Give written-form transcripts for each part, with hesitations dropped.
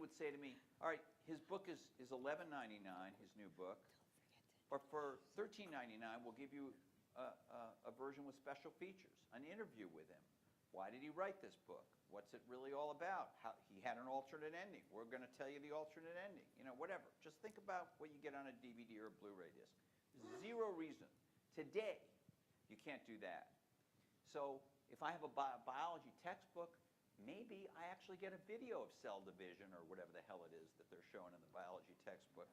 would say to me, all right, his book is $11.99, his new book, but for $13.99, we'll give you a version with special features, an interview with him. Why did he write this book? What's it really all about? He had an alternate ending. We're going to tell you the alternate ending. Whatever. Just think about what you get on a DVD or a Blu-ray disc. There's zero reason today you can't do that. So if I have a biology textbook, maybe I actually get a video of cell division or whatever the hell it is that they're showing in the biology textbook.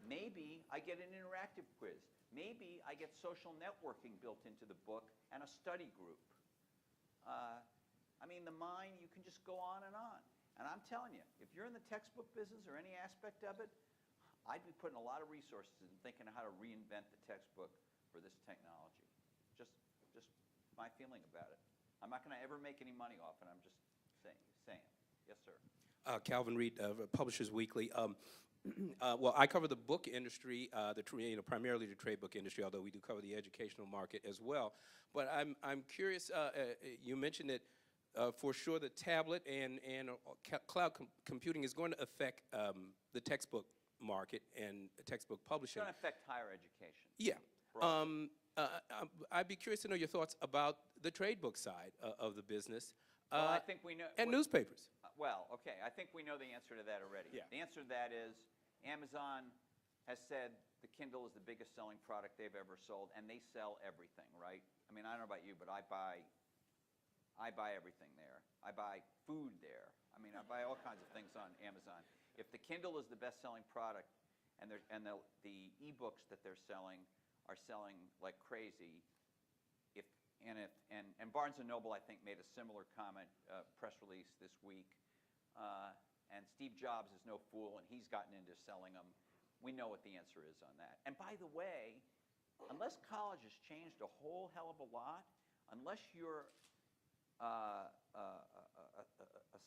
Maybe I get an interactive quiz. Maybe I get social networking built into the book and a study group. I mean, the mind, you can just go on. And I'm telling you, if you're in the textbook business or any aspect of it, I'd be putting a lot of resources in thinking of how to reinvent the textbook for this technology. Just my feeling about it. I'm not going to ever make any money off it. I'm just saying. Yes, sir. Calvin Reed, Publishers Weekly. Well, I cover the book industry, primarily the trade book industry, although we do cover the educational market as well. But I'm curious, you mentioned that for sure the tablet and cloud computing is going to affect the textbook market and textbook publishing. It's going to affect higher education. Yeah. I'd be curious to know your thoughts about the trade book side of the business. Well, I think we know. And newspapers. Well, okay, I think we know the answer to that already. Yeah. The answer to that is Amazon has said the Kindle is the biggest selling product they've ever sold, and they sell everything, right? I mean, I don't know about you, but I buy everything there. I buy food there. I mean, I buy all kinds of things on Amazon. If the Kindle is the best-selling product, and the e-books that they're selling are selling like crazy, and Barnes & Noble, I think, made a similar comment, press release this week. And Steve Jobs is no fool, and he's gotten into selling them. We know what the answer is on that. And by the way, unless college has changed a whole hell of a lot, unless you're a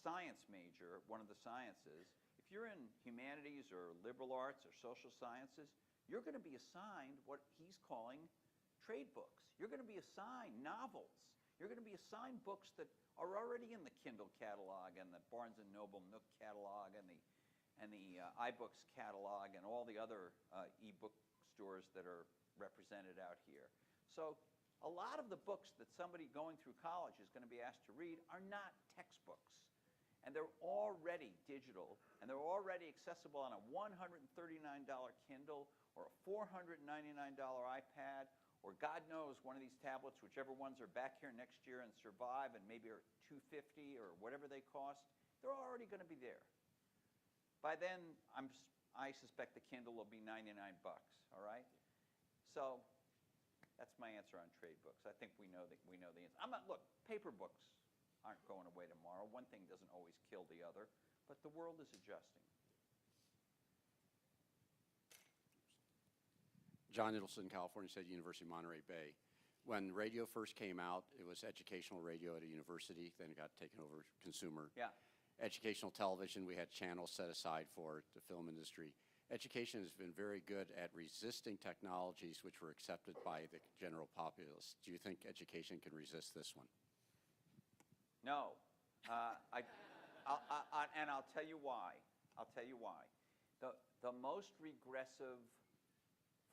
science major, one of the sciences, if you're in humanities or liberal arts or social sciences, you're going to be assigned what he's calling trade books. You're going to be assigned novels. You're going to be assigned books that are already in the Kindle catalog and the Barnes & Noble Nook catalog and the iBooks catalog and all the other e-book stores that are represented out here. So a lot of the books that somebody going through college is going to be asked to read are not textbooks. And they're already digital, and they're already accessible on a $139 Kindle or a $499 iPad, or God knows, one of these tablets, whichever ones are back here next year and survive and maybe are $250 or whatever they cost, they're already going to be there. By then, I suspect the Kindle will be $99, all right? So that's my answer on trade books. I think we know the answer. Look, paper books aren't going away tomorrow. One thing doesn't always kill the other, but the world is adjusting. John Idelson, California State University, Monterey Bay. When radio first came out, it was educational radio at a university, then it got taken over consumer. Yeah. Educational television, we had channels set aside for the film industry. Education has been very good at resisting technologies which were accepted by the general populace. Do you think education can resist this one? No. And I'll tell you why. The most regressive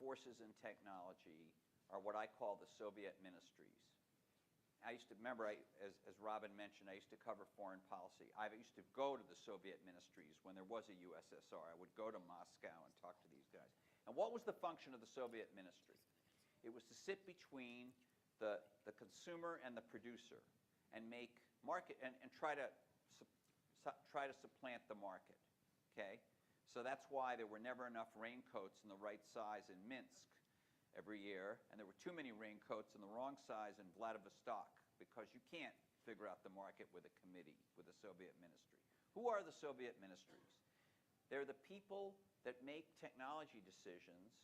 forces in technology are what I call the Soviet ministries. I used to remember, as Robin mentioned, I used to cover foreign policy. I used to go to the Soviet ministries when there was a USSR. I would go to Moscow and talk to these guys. And what was the function of the Soviet ministry? It was to sit between the consumer and the producer and make market and try to supplant the market. Okay, so that's why there were never enough raincoats in the right size in Minsk every year, and there were too many raincoats in the wrong size in Vladivostok, because you can't figure out the market with a committee, with a Soviet ministry. Who are the Soviet ministries? They're the people that make technology decisions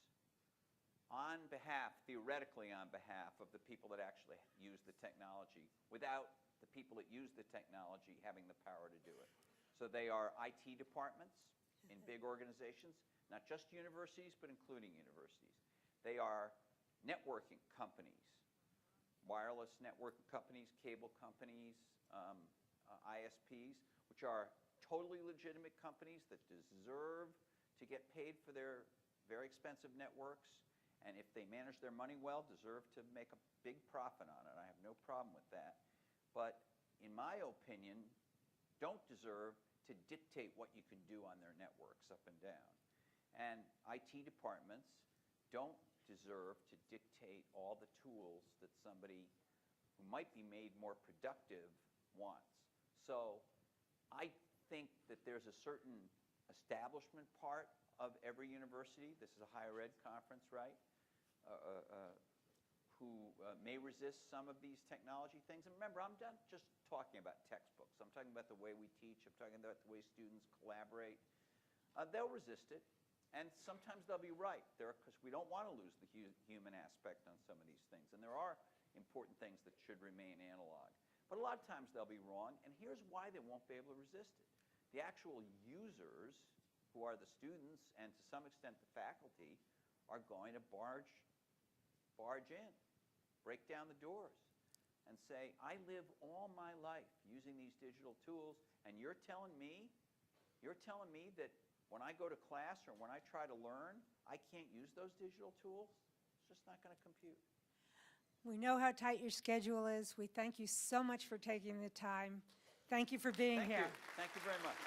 on behalf, theoretically on behalf, of the people that actually use the technology, without the people that use the technology having the power to do it. So they are IT departments in big organizations, not just universities, but including universities. They are networking companies, wireless network companies, cable companies, ISPs, which are totally legitimate companies that deserve to get paid for their very expensive networks, and if they manage their money well, deserve to make a big profit on it. I have no problem with that. But in my opinion, don't deserve to dictate what you can do on their networks up and down. And IT departments don't deserve to dictate all the tools that somebody who might be made more productive wants. So I think that there's a certain establishment part of every university, this is a higher ed conference, right, who may resist some of these technology things. And remember, I'm not just talking about textbooks. I'm talking about the way we teach. I'm talking about the way students collaborate. They'll resist it, and sometimes they'll be right, because we don't want to lose the human aspect on some of these things. And there are important things that should remain analog. But a lot of times they'll be wrong, and here's why they won't be able to resist it. The actual users, who are the students and to some extent the faculty, are going to barge in, break down the doors, and say, I live all my life using these digital tools, and you're telling me that when I go to class or when I try to learn, I can't use those digital tools? It's just not going to compute. We know how tight your schedule is. We thank you so much for taking the time. Thank you for being here. Thank you very much.